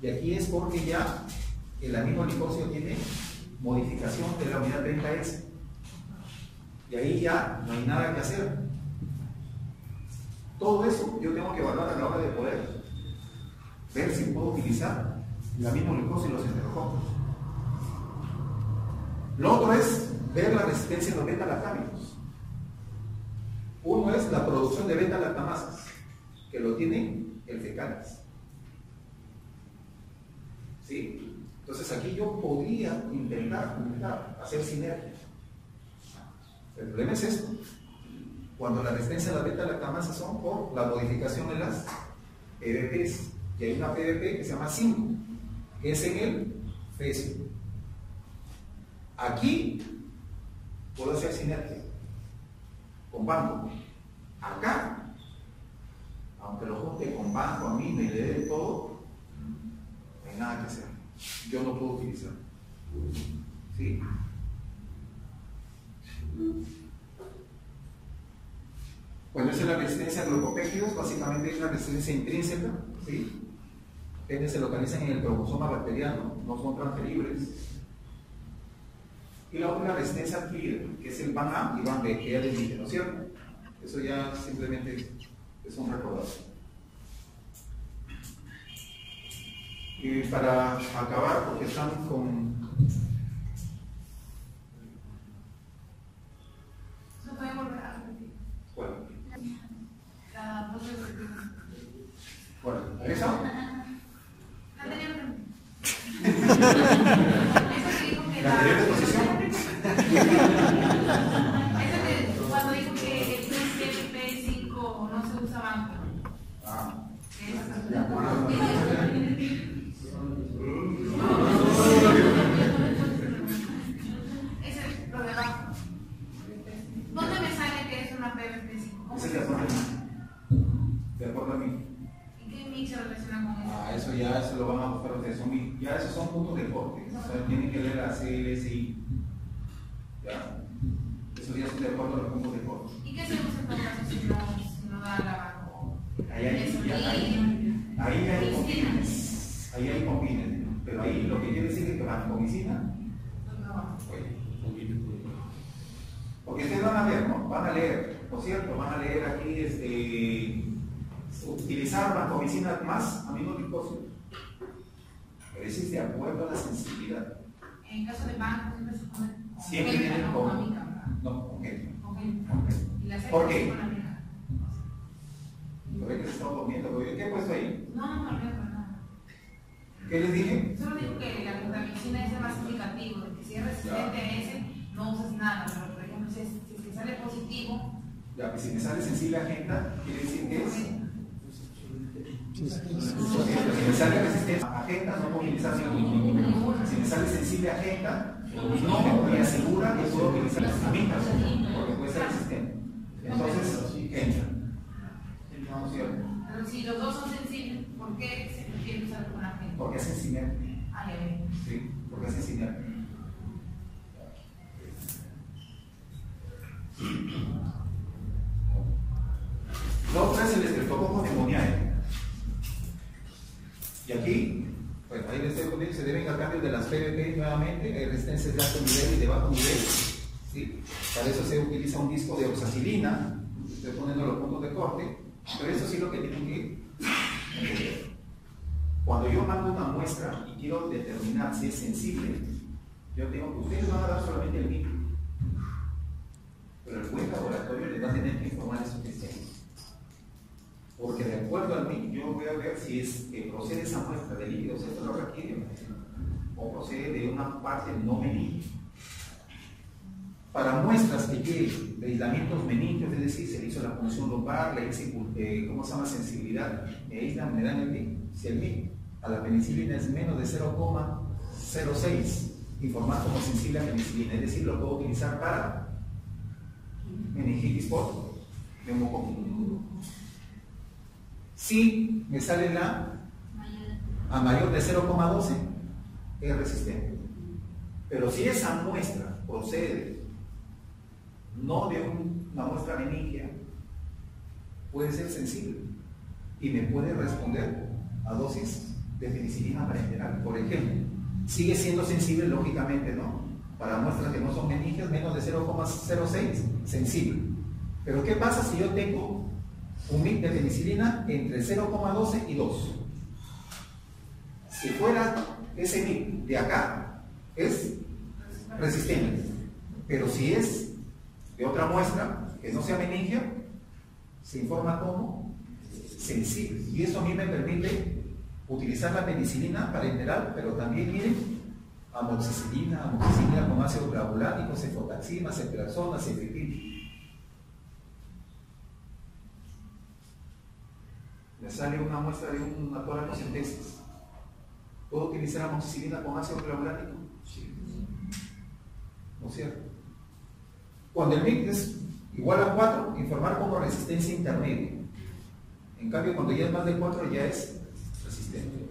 Y aquí es porque ya el aminoglucósido tiene modificación de la unidad 30S. Y ahí ya no hay nada que hacer. Todo eso yo tengo que evaluar a la hora de poder ver si puedo utilizar el aminoglucósido y los heterocómicos. Lo otro es ver la resistencia de los beta-lactámicos. Uno es la producción de beta-lactamasas, que lo tiene el fecales. ¿Sí? Entonces aquí yo podría intentar hacer sinergia. El problema es esto. Cuando la resistencia de las beta-lactamasas son por la modificación de las PDPs. Y hay una PDP que se llama 5, que es en el fecio. Aquí puedo hacer sinergia con banco. Acá, aunque lo junte con banco, amino y le dé todo, no hay nada que hacer. Yo no puedo utilizar. ¿Sí? Bueno, esa es la resistencia a glucopéptidos. Básicamente es una resistencia intrínseca. ¿Sí? Que se localizan en el cromosoma bacteriano, no son transferibles. Y la otra es la resistencia adquirida, que es el BAN A y BAN B, que ya les dije, ¿no es cierto? Eso ya simplemente es un recordatorio. Y para acabar, porque están con... ¿No puede volver a repetir? ¿Cuál? La voz de ¿Cuál? ¿Esa? La anterior exposición. Eso que cuando dijo que el PCP5 no se usa banco. Ese es lo de abajo. ¿Dónde me sale que es una PCP5? Ese es de acuerdo a mí. De acuerdo a mí. ¿Y qué mix se relaciona con eso? Eso ya se lo van a buscar ustedes. Ya esos son puntos de corte. O sea, tienen que leer la CLSI. ¿Ya? Esos ya son de acuerdo a los puntos de corte. ¿Y qué se usa en todo caso si no da la banco? Ahí hay combines. Ahí hay combines. Pero ahí lo que quiere decir es que vancomicina. Porque ustedes van a ver, ¿no? Van a leer, por cierto, van a leer aquí utilizar vancomicina más aminoglucósidos. Pero eso es de acuerdo a la sensibilidad. En caso de banco, siempre se pone. Siempre tienen con. No, con qué. ¿Por qué? Lo ve que se está durmiendo. ¿Qué he puesto ahí? No, nada. ¿Qué les dije? Solo digo que la glutamincina es el más indicativo, de que si es resistente a ese, no usas nada. Pero, por ejemplo, si te sale positivo. Ya, pues si me sale sensible a agenda, quiere decir que es. Si me sale resistente a agenda, no puedo utilizar ninguna. Si me sale sensible a agenda, no me asegura que puedo utilizar las amigas, porque puede ser resistente. Entonces, entra. ¿No es cierto? Pero si los dos son sensibles, ¿por qué se prefiere usar con agenda? Porque hacen sinergia. Ah, ya veo. Sí, porque hacen sinergia. Lo otro es el estreptococo pneumoniae. Y aquí, bueno, ahí les dejo, se deben a cambios de las PVP nuevamente, hay resistencias de alto nivel y de bajo nivel. ¿Sí? Para eso se utiliza un disco de oxacilina, estoy poniendo los puntos de corte, pero eso sí lo que tienen que entender. Cuando yo mando una muestra y quiero determinar si es sensible, yo tengo que ustedes van a dar solamente el micro. Pero el buen laboratorio les va a tener que informar eso que sea. Porque de acuerdo al MIC, yo voy a ver si es que procede esa muestra de líquido cefalorraquídeo o procede de una parte no meningia. Para muestras que lleguen de aislamientos meningios, es decir, se le hizo la punción lumbar, le hice, ¿cómo se llama? Sensibilidad, me aíslan, me dan el MIC. Si el MIC a la penicilina es menos de 0,06, informar como sensible a penicilina, es decir, lo puedo utilizar para meningitis por neumococo. Si me sale a mayor de 0,12, es resistente. Pero si esa muestra procede no de una muestra meningia, puede ser sensible y me puede responder a dosis de penicilina parenteral. Por ejemplo, sigue siendo sensible, lógicamente, ¿no? Para muestras que no son meningias, menos de 0,06, sensible. Pero ¿qué pasa si yo tengo un MIC de penicilina entre 0,12 y 2? Si fuera ese MIC de acá, es resistente. Pero si es de otra muestra, que no sea meningia, se informa como sensible. Y eso a mí me permite utilizar la penicilina parenteral, pero también, miren, amoxicilina con ácido clavulánico, cefotaxima, ceftriaxona, ceftriaxona. Me sale una muestra de una toracocentesis. ¿Puedo utilizar amoxicilina con ácido clavulánico? Sí. ¿No es cierto? Cuando el MIC es igual a 4, informar como resistencia intermedia. En cambio, cuando ya es más de 4, ya es resistente.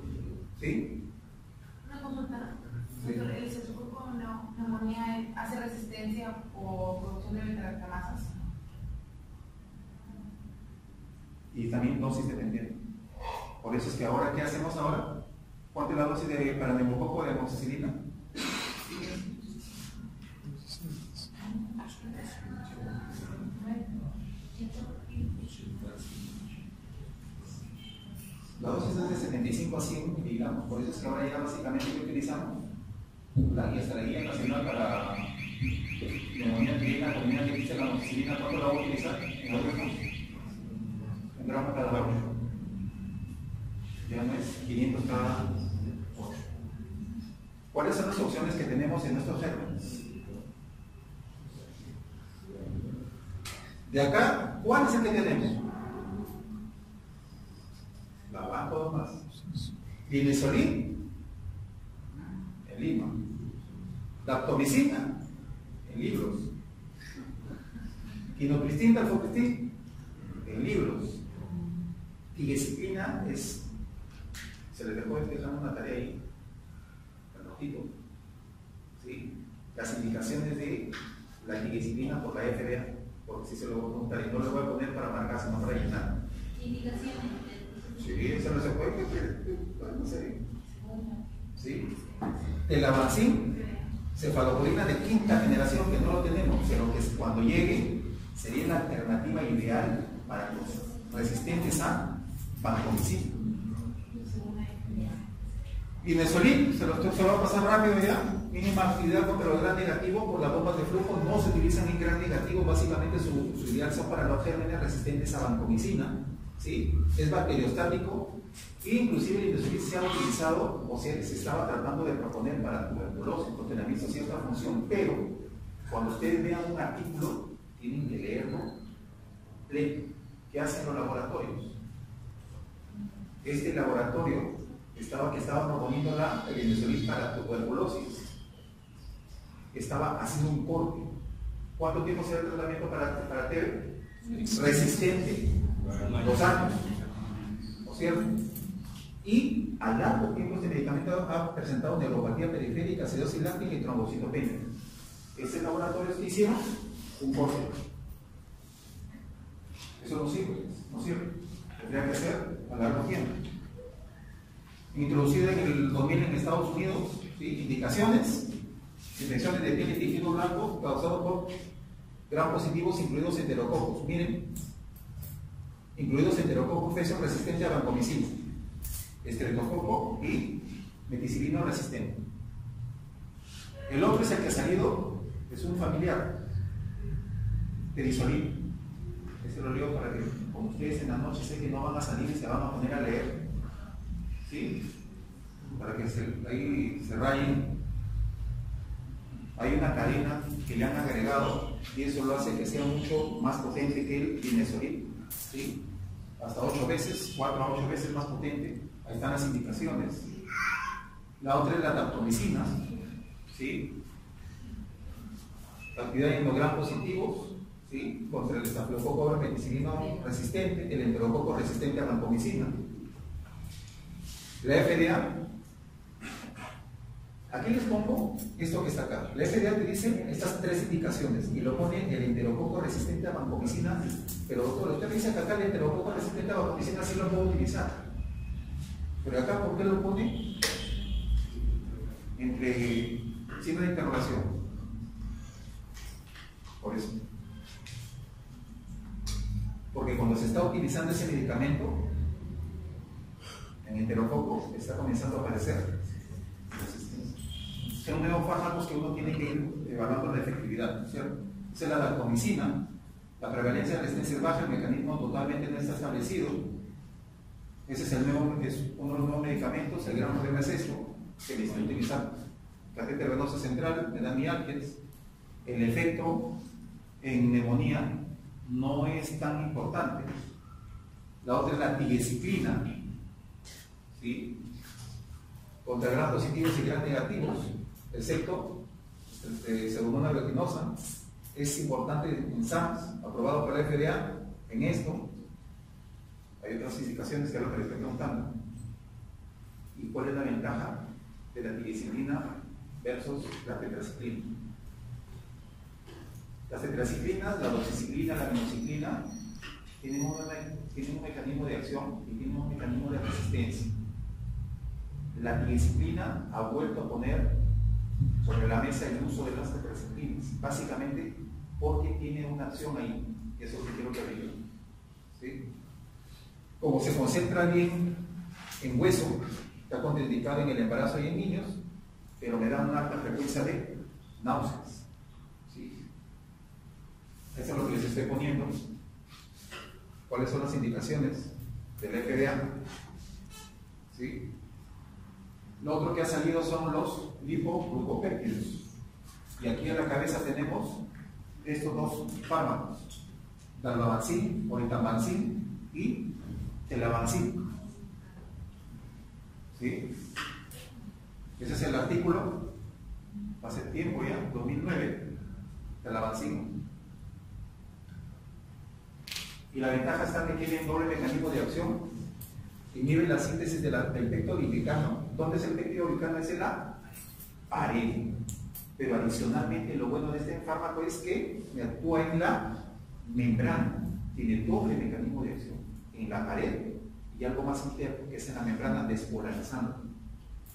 ¿Sí? Una consulta. Sí. ¿El ceftriaxona con neumonía hace resistencia o producción de beta-lactamasas? Y también dosis dependiente. Por eso es que ahora, ¿qué hacemos ahora? ¿Cuánto es la dosis para neumococo de amoxicilina? La dosis es de 75 a 100 miligramos. Por eso es que ahora ya básicamente ¿qué utilizamos? La guía nacional para neumonía tirina, combinada que dice la amoxicilina. ¿Cuánto la voy a utilizar? En un gramo cada 8. Ya no es 500 cada 8. ¿Cuáles son las opciones que tenemos en nuestros gérmenes? De acá, ¿cuál es el que tenemos? La banco dos más. Dimesolín en Lima. Daptomicina en libros. Quinopristin, dalfopristin en libros. Tigesiclina es, se les dejó dejando una tarea ahí, el rojito. ¿Sí? Las indicaciones de la tigesiclina por la FDA, porque si se lo voy a preguntar y no lo voy a poner para marcar, sino para llenar. Indicaciones. Sí, eso no se puede, no sé. ¿Sí? El avancín, cefalosporina de quinta generación, que no lo tenemos, pero que cuando llegue sería la alternativa ideal para los resistentes a vancomicina. Y mesolín, se lo va a pasar rápido ya. Mínima actividad contra los gram negativos por las bombas de flujo, no se utilizan en gram negativo, básicamente su ideal son para los gérmenes resistentes a vancomicina. ¿Sí? Es bacteriostático e inclusive el indesolín se ha utilizado o sea, se estaba tratando de proponer para tuberculosis, porque también hizo cierta función, pero cuando ustedes vean un artículo tienen que leerlo pleno. ¿Qué hacen los laboratorios? Este laboratorio que estaba proponiendo el indesolín para tuberculosis estaba haciendo un corte. ¿Cuánto tiempo será el tratamiento para TB? Resistente. 2 años, ¿no es cierto? Y a largo tiempo este medicamento ha presentado neuropatía periférica, acidosis láctica y trombocitopenia. Este laboratorio que hicieron un corte. Eso no sirve, no sirve. Tendría que ser a largo tiempo. Introducida en el 2000 en Estados Unidos, ¿sí? Indicaciones: infecciones de piel y tejido blanco causadas por gram positivos incluidos enterococos. Miren, incluidos enterococos fecio resistente a vancomicina, estreptococo y meticilino resistente. El otro es el que ha salido, es un familiar. Terisolil. Ese lo leo para que, como ustedes en la noche sé que no van a salir y se van a poner a leer, ¿sí? Para que ahí se rayen. Hay una cadena que le han agregado y eso lo hace que sea mucho más potente que el dimesolil, ¿sí? Hasta 8 veces, 4 a 8 veces más potente. Ahí están las indicaciones. La otra es la daptomicina, ¿sí? Actividad en los gram positivos, ¿sí? Contra el estafilococo aureus penicilino resistente, el enterococo resistente a vancomicina. La FDA, aquí les pongo esto que está acá. La FDA te dice estas 3 indicaciones y lo pone el enterococo resistente a vancomicina, pero doctor, usted me dice que acá el enterococo resistente a vancomicina sí lo puedo utilizar. Pero acá, ¿por qué lo pone entre signo de interrogación? Por eso. Porque cuando se está utilizando ese medicamento, en enterococo está comenzando a aparecer resistencia. Son nuevos fármacos que uno tiene que ir evaluando la efectividad, ¿cierto? Esa es la daptomicina. La prevalencia de resistencia es baja, el mecanismo totalmente no está establecido. Ese es uno de los nuevos medicamentos. El gran problema es esto, que se está utilizando. Catéter venoso central, me da mialgias. El efecto en neumonía no es tan importante. La otra es la tigecyclina, ¿sí? Contra gram positivos y gram negativos, excepto pseudomonas aeruginosa, es importante en SAMS, aprobado por la FDA. En esto hay otras indicaciones que es lo que les estoy preguntando. ¿Y cuál es la ventaja de la tigecyclina versus la tetraciclina? Las tetraciclinas, la doxiciclina, la minoxiclina, tienen un mecanismo de acción y tienen un mecanismo de resistencia. La tigecyclina ha vuelto a poner sobre la mesa el uso de las tetraciclinas, básicamente porque tiene una acción ahí. Eso es lo que quiero que vean, ¿sí? Como se concentra bien en hueso, está contraindicado en el embarazo y en niños, pero me da una alta frecuencia de náuseas, ¿sí? Eso es lo que les estoy poniendo. ¿Cuáles son las indicaciones del FDA? ¿Sí? Lo otro que ha salido son los lipoglucopéptidos. Y aquí a la cabeza tenemos estos 2 fármacos: dalbavancin, oritambancin y telavancin. ¿Sí? Ese es el artículo, hace tiempo ya, 2009, telavancin. Y la ventaja está en que tienen doble mecanismo de acción, inhibe la síntesis del péptido glicano. ¿Dónde es el péptido glicano? Es en la pared. Pero adicionalmente lo bueno de este fármaco es que actúa en la membrana, tiene doble mecanismo de acción, en la pared y algo más interno, que es en la membrana, despolarizando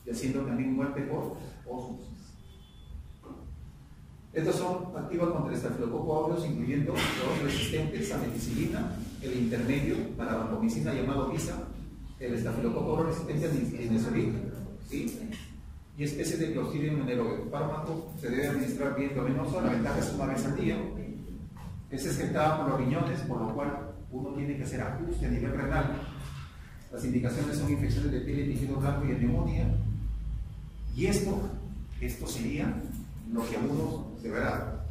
y haciendo también muerte por ósmosis. Estos son activos contra el estafilococo aureus, incluyendo los resistentes a meticilina, el intermedio, a la vancomicina llamado VISA, el estafilococo aureus resistente a nimesulida, ¿sí? Y especies de Clostridium anaerobe. El fármaco se debe administrar bien endovenoso, la ventaja es una vez al día. Es excretado por los riñones, por lo cual uno tiene que hacer ajuste a nivel renal. Las indicaciones son infecciones de piel y tejido blanco y neumonía. Y esto sería lo que a uno se verá.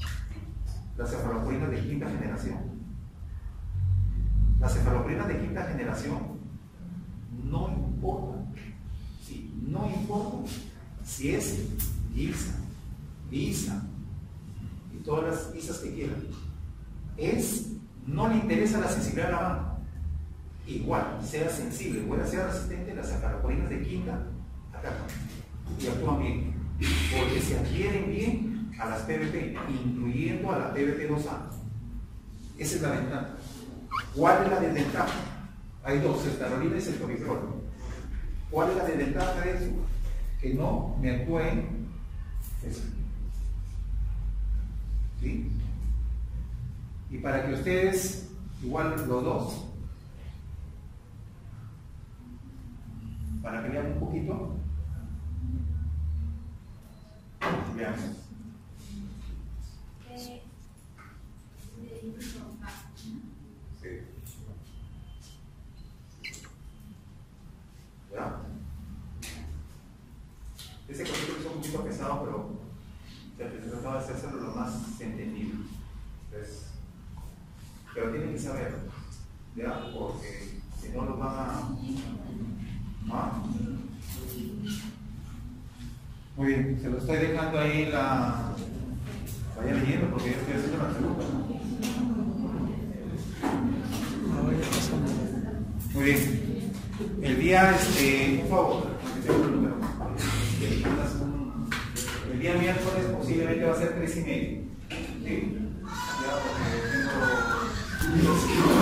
Las cefaloporinas de 5ª generación. Las cefaloporinas de 5ª generación no importa. Sí, no importa si es lisa y todas las lisas que quieran. No le interesa la sensibilidad de la mano. Igual, sea sensible o sea resistente, las cefaloporinas de 5ª atacan y actúan bien, porque se adhieren bien a las PBP, incluyendo a la PBP2A. Esa es la ventaja. ¿Cuál es la desventaja? Hay 2, ceftarolina y ceftobiprol. ¿Cuál es la desventaja de eso? Que no me actúen eso. ¿Sí? Y para que ustedes, igual los 2, para que vean un poquito, veamos. saber, ¿ya? Porque si no los van a... ¿Ah? Muy bien, se lo estoy dejando ahí la... Vaya leyendo porque yo estoy haciendo la segunda. Muy bien. El día, por favor, el día miércoles posiblemente va a ser 3:30. ¿Sí? Ya porque tengo...